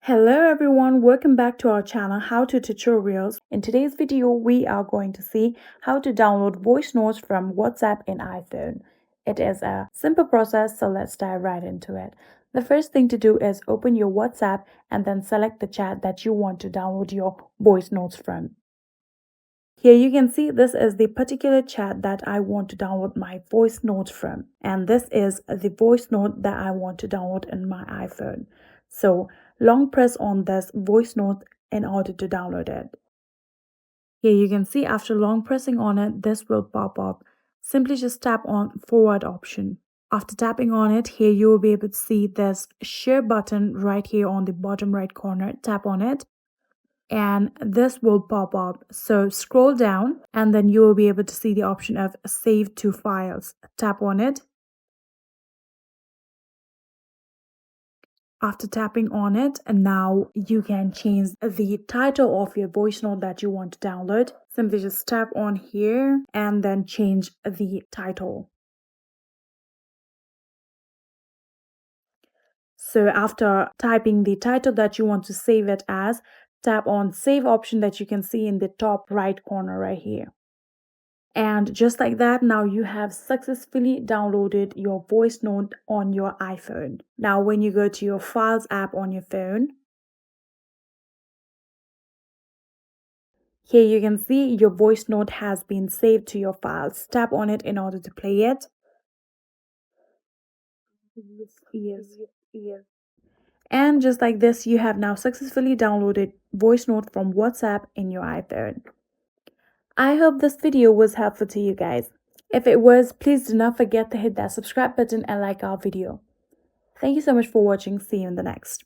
Hello everyone, welcome back to our channel How to Tutorials. In today's video, we are going to see how to download voice notes from WhatsApp in iPhone. It is a simple process, so let's dive right into it. The first thing to do is open your WhatsApp and then select the chat that you want to download your voice notes from. Here you can see this is the particular chat that I want to download my voice notes from, and this is the voice note that I want to download in my iPhone. So long press on this voice note in order to download it. Here you can see after long pressing on it, this will pop up. Simply just tap on forward option. After tapping on it, here you will be able to see this share button right here on the bottom right corner. Tap on it and this will pop up. So scroll down and then you will be able to see the option of save to files. Tap on it. After tapping on it, and now you can change the title of your voice note that you want to download. Simply just tap on here and then change the title. So after typing the title that you want to save it as, tap on save option that you can see in the top right corner right here. And just like that, now you have successfully downloaded your voice note on your iPhone. Now, when you go to your Files app on your phone, here you can see your voice note has been saved to your files. Tap on it in order to play it. Yes. And just like this, you have now successfully downloaded voice note from WhatsApp in your iPhone. I hope this video was helpful to you guys. If it was, please do not forget to hit that subscribe button and like our video. Thank you so much for watching. See you in the next.